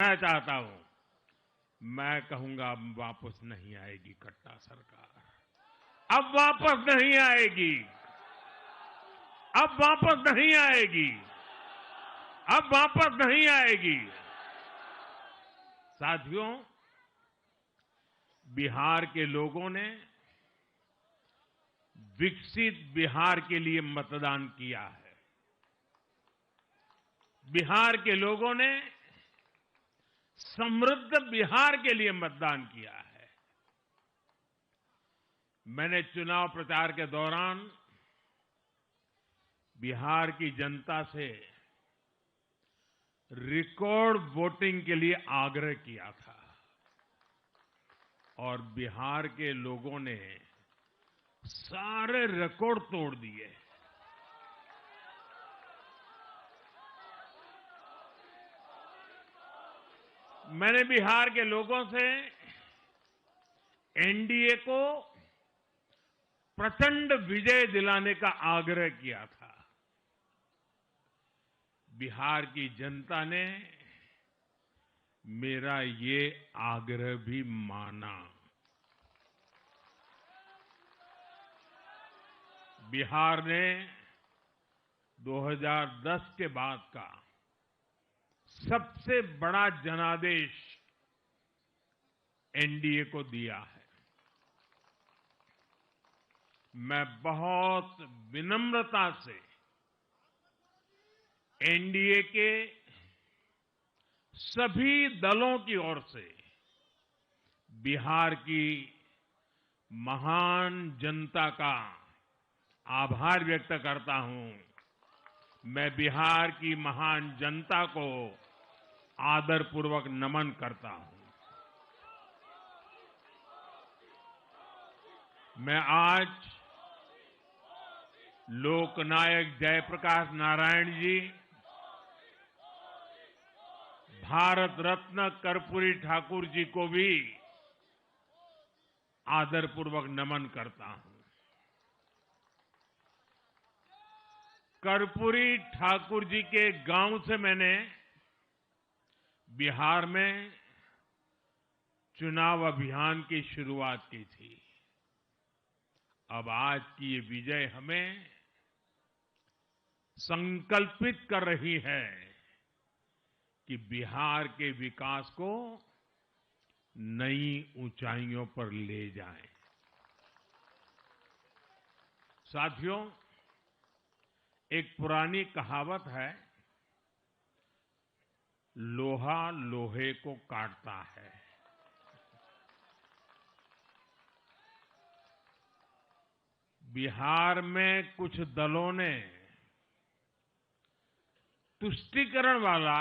कहना चाहता हूं, मैं कहूंगा अब वापस नहीं आएगी कट्टा सरकार, अब वापस नहीं आएगी, अब वापस नहीं आएगी, अब वापस नहीं आएगी। साथियों, बिहार के लोगों ने विकसित बिहार के लिए मतदान किया है। बिहार के लोगों ने समृद्ध बिहार के लिए मतदान किया है। मैंने चुनाव प्रचार के दौरान बिहार की जनता से रिकॉर्ड वोटिंग के लिए आग्रह किया था और बिहार के लोगों ने सारे रिकॉर्ड तोड़ दिए। मैंने बिहार के लोगों से एनडीए को प्रचंड विजय दिलाने का आग्रह किया था। बिहार की जनता ने मेरा ये आग्रह भी माना। बिहार ने 2010 के बाद का सबसे बड़ा जनादेश एनडीए को दिया है। मैं बहुत विनम्रता से एनडीए के सभी दलों की ओर से बिहार की महान जनता का आभार व्यक्त करता हूं। मैं बिहार की महान जनता को आदरपूर्वक नमन करता हूं। मैं आज लोकनायक जयप्रकाश नारायण जी, भारत रत्न कर्पूरी ठाकुर जी को भी आदरपूर्वक नमन करता हूं। कर्पूरी ठाकुर जी के गांव से मैंने बिहार में चुनाव अभियान की शुरुआत की थी। अब आज की ये विजय हमें संकल्पित कर रही है कि बिहार के विकास को नई ऊंचाइयों पर ले जाएं। साथियों, एक पुरानी कहावत है, लोहा लोहे को काटता है। बिहार में कुछ दलों ने तुष्टीकरण वाला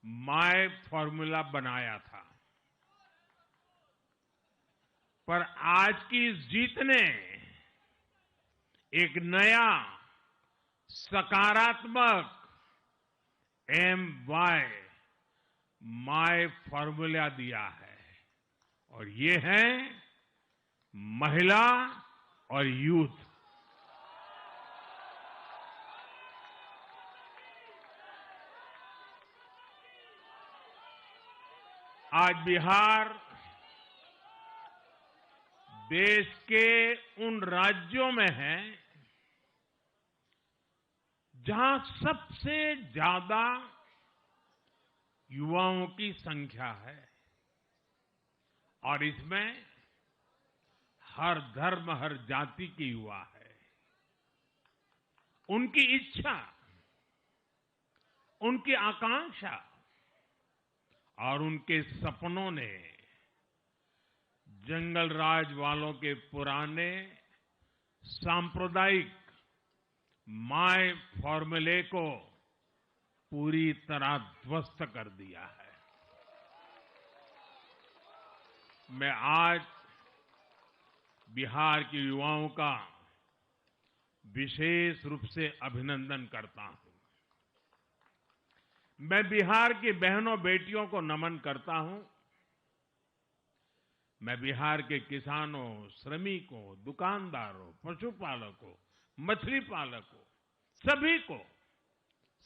माय फॉर्मूला बनाया था, पर आज की इस जीत ने एक नया सकारात्मक माय फॉर्मूला दिया है और ये है महिला और यूथ। आज बिहार देश के उन राज्यों में है जहां सबसे ज्यादा युवाओं की संख्या है और इसमें हर धर्म, हर जाति के युवा है। उनकी इच्छा, उनकी आकांक्षा और उनके सपनों ने जंगल राज वालों के पुराने सांप्रदायिक माय फॉर्मूले को पूरी तरह ध्वस्त कर दिया है। मैं आज बिहार के युवाओं का विशेष रूप से अभिनंदन करता हूं। मैं बिहार की बहनों बेटियों को नमन करता हूं। मैं बिहार के किसानों, श्रमिकों, दुकानदारों, पशुपालकों, मछली पालकों,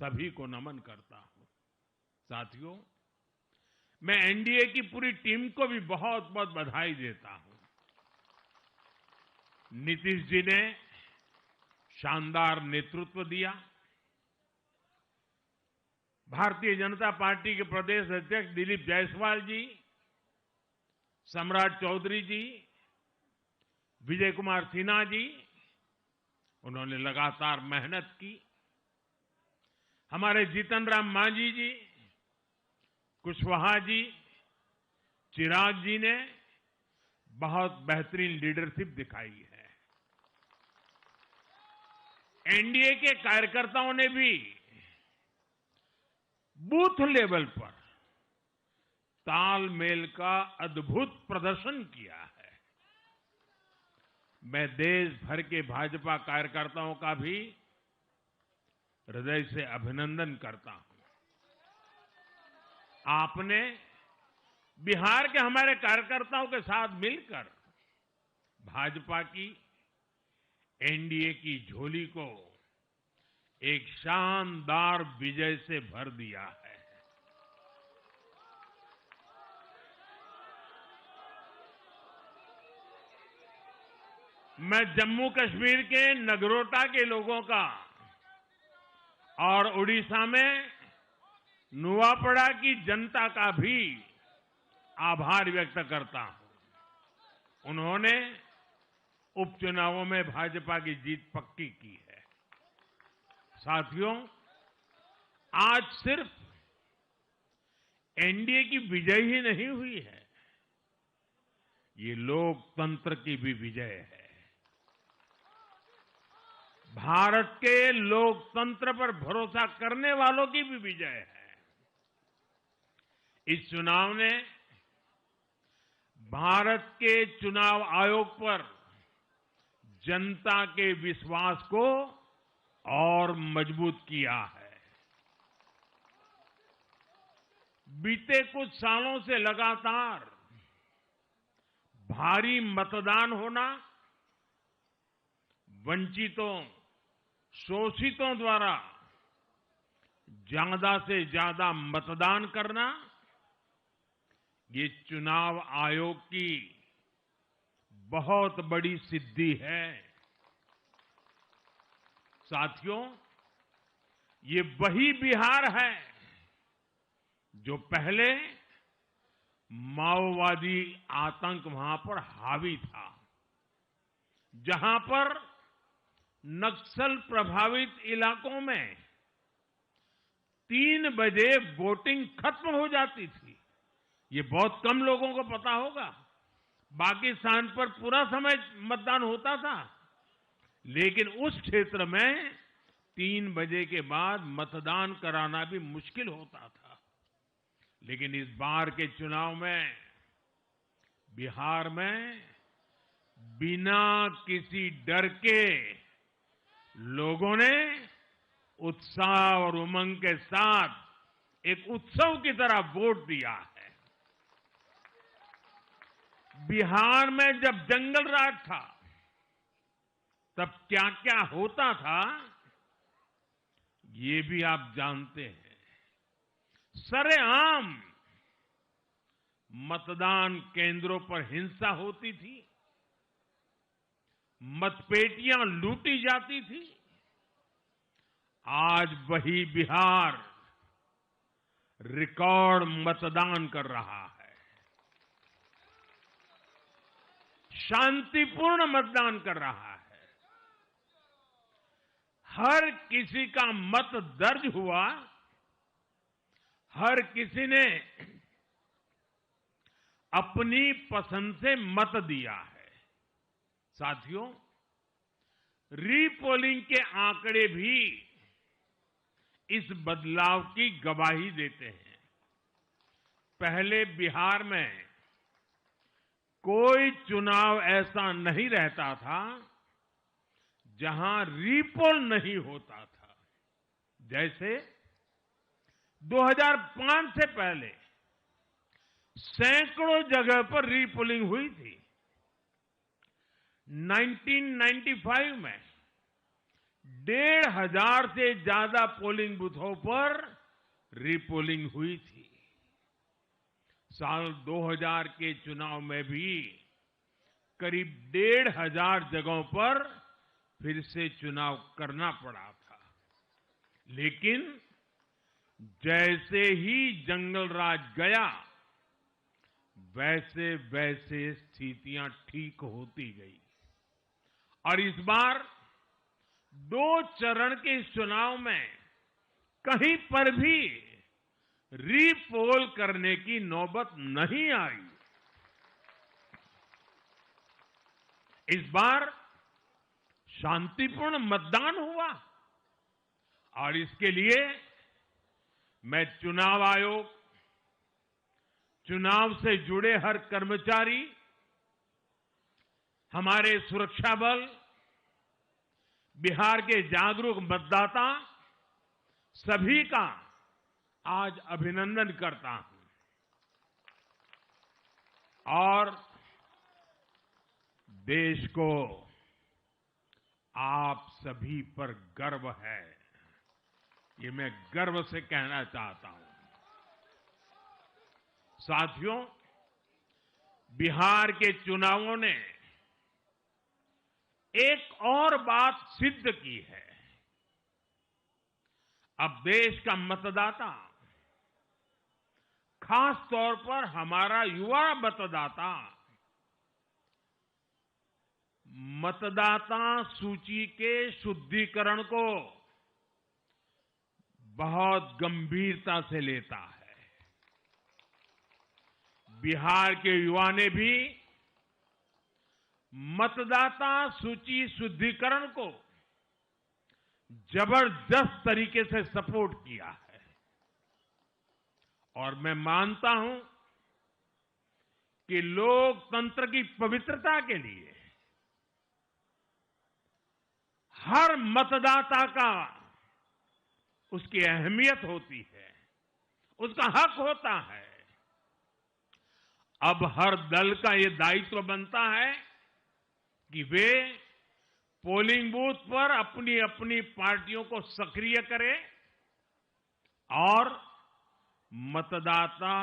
सभी को नमन करता हूं। साथियों, मैं एनडीए की पूरी टीम को भी बहुत बहुत बधाई देता हूं। नीतीश जी ने शानदार नेतृत्व दिया। भारतीय जनता पार्टी के प्रदेश अध्यक्ष दिलीप जायसवाल जी, सम्राट चौधरी जी, विजय कुमार सिन्हा जी, उन्होंने लगातार मेहनत की। हमारे जीतन राम मांझी जी, कुशवाहा जी, चिराग जी ने बहुत बेहतरीन लीडरशिप दिखाई है। एनडीए के कार्यकर्ताओं ने भी बूथ लेवल पर तालमेल का अद्भुत प्रदर्शन किया है। मैं देश भर के भाजपा कार्यकर्ताओं का भी हृदय से अभिनंदन करता हूं। आपने बिहार के हमारे कार्यकर्ताओं के साथ मिलकर भाजपा की एनडीए की झोली को एक शानदार विजय से भर दिया है। मैं जम्मू कश्मीर के नगरोटा के लोगों का और उड़ीसा में नुआपड़ा की जनता का भी आभार व्यक्त करता हूं। उन्होंने उपचुनावों में भाजपा की जीत पक्की की है। साथियों, आज सिर्फ एनडीए की विजय ही नहीं हुई है, ये लोकतंत्र की भी विजय है। भारत के लोकतंत्र पर भरोसा करने वालों की भी विजय है। इस चुनाव ने भारत के चुनाव आयोग पर जनता के विश्वास को और मजबूत किया है। बीते कुछ सालों से लगातार भारी मतदान होना, वंचितों, शोषितों द्वारा ज्यादा से ज्यादा मतदान करना, ये चुनाव आयोग की बहुत बड़ी सिद्धि है। साथियों, ये वही बिहार है जो पहले माओवादी आतंक वहां पर हावी था, जहां पर नक्सल प्रभावित इलाकों में 3 बजे वोटिंग खत्म हो जाती थी। ये बहुत कम लोगों को पता होगा। बाकी स्थान पर पूरा समय मतदान होता था, लेकिन उस क्षेत्र में 3 बजे के बाद मतदान कराना भी मुश्किल होता था। लेकिन इस बार के चुनाव में बिहार में बिना किसी डर के लोगों ने उत्साह और उमंग के साथ एक उत्सव की तरह वोट दिया है। बिहार में जब जंगल राज था, तब क्या क्या होता था, ये भी आप जानते हैं। सरेआम मतदान केंद्रों पर हिंसा होती थी, मतपेटियां लूटी जाती थी। आज वही बिहार रिकॉर्ड मतदान कर रहा है, शांतिपूर्ण मतदान कर रहा है। हर किसी का मत दर्ज हुआ, हर किसी ने अपनी पसंद से मत दिया है। साथियों, रीपोलिंग के आंकड़े भी इस बदलाव की गवाही देते हैं। पहले बिहार में कोई चुनाव ऐसा नहीं रहता था जहां रीपोल नहीं होता था। जैसे 2005 से पहले सैकड़ों जगह पर रीपोलिंग हुई थी। 1995 में 1,500 से ज्यादा पोलिंग बूथों पर रीपोलिंग हुई थी। साल 2000 के चुनाव में भी करीब 1,500 जगहों पर फिर से चुनाव करना पड़ा था। लेकिन जैसे ही जंगल राज गया, वैसे वैसे स्थितियां ठीक होती गई और इस बार 2 चरण के इस चुनाव में कहीं पर भी रीपोल करने की नौबत नहीं आई। इस बार शांतिपूर्ण मतदान हुआ और इसके लिए मैं चुनाव आयोग, चुनाव से जुड़े हर कर्मचारी, हमारे सुरक्षा बल, बिहार के जागरूक मतदाता सभी का आज अभिनंदन करता हूं और देश को आप सभी पर गर्व है, ये मैं गर्व से कहना चाहता हूं। साथियों, बिहार के चुनावों ने एक और बात सिद्ध की है। अब देश का मतदाता, खास तौर पर हमारा युवा मतदाता, मतदाता सूची के शुद्धिकरण को बहुत गंभीरता से लेता है। बिहार के युवा ने भी मतदाता सूची शुद्धिकरण को जबरदस्त तरीके से सपोर्ट किया है और मैं मानता हूं कि लोकतंत्र की पवित्रता के लिए हर मतदाता का उसकी अहमियत होती है, उसका हक होता है। अब हर दल का ये दायित्व बनता है कि वे पोलिंग बूथ पर अपनी अपनी पार्टियों को सक्रिय करें और मतदाता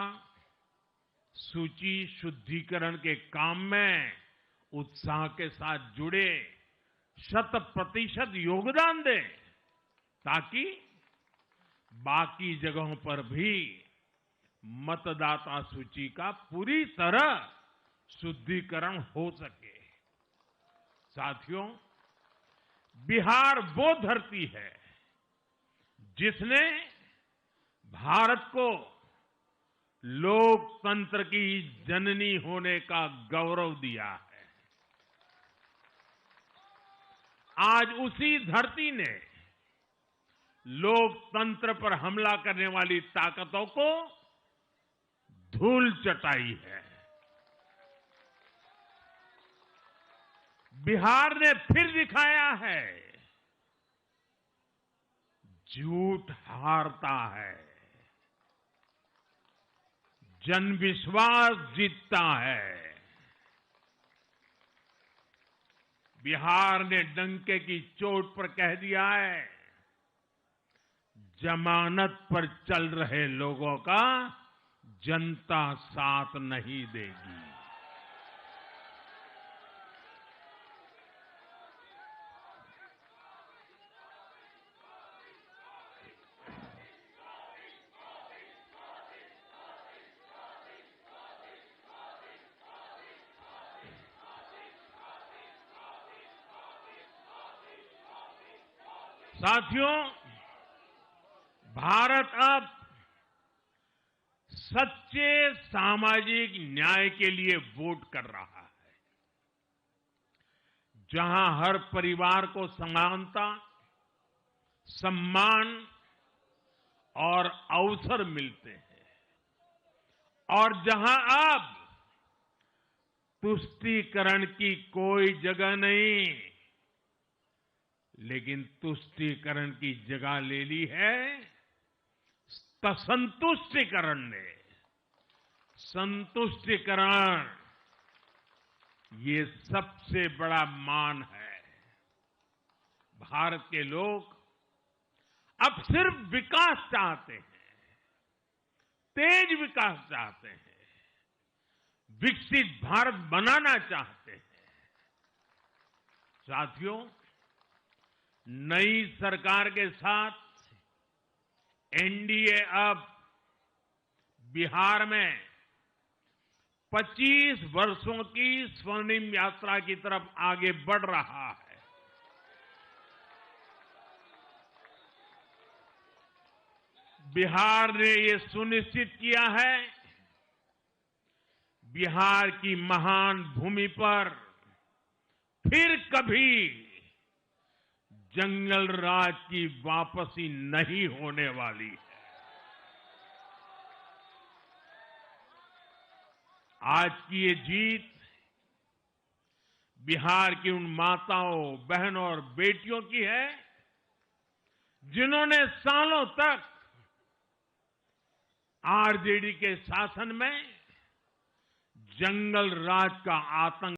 सूची शुद्धिकरण के काम में उत्साह के साथ जुड़े, 100% योगदान दें ताकि बाकी जगहों पर भी मतदाता सूची का पूरी तरह शुद्धिकरण हो सके। साथियों, बिहार वो धरती है जिसने भारत को लोकतंत्र की जननी होने का गौरव दिया है। आज उसी धरती ने लोकतंत्र पर हमला करने वाली ताकतों को धूल चटाई है। बिहार ने फिर दिखाया है, झूठ हारता है, जनविश्वास जीतता है। बिहार ने डंके की चोट पर कह दिया है, जमानत पर चल रहे लोगों का जनता साथ नहीं देगी। साथियों, भारत अब सच्चे सामाजिक न्याय के लिए वोट कर रहा है, जहां हर परिवार को समानता, सम्मान और अवसर मिलते हैं और जहां अब तुष्टीकरण की कोई जगह नहीं, लेकिन तुष्टीकरण की जगह ले ली है संतुष्टीकरण ने। संतुष्टीकरण ये सबसे बड़ा मान है। भारत के लोग अब सिर्फ विकास चाहते हैं, तेज विकास चाहते हैं, विकसित भारत बनाना चाहते हैं। साथियों, नई सरकार के साथ एनडीए अब बिहार में 25 वर्षों की स्वर्णिम यात्रा की तरफ आगे बढ़ रहा है। बिहार ने ये सुनिश्चित किया है, बिहार की महान भूमि पर फिर कभी जंगल राज की वापसी नहीं होने वाली है। आज की ये जीत बिहार की उन माताओं, बहनों और बेटियों की है जिन्होंने सालों तक आरजेडी के शासन में जंगल राज का आतंक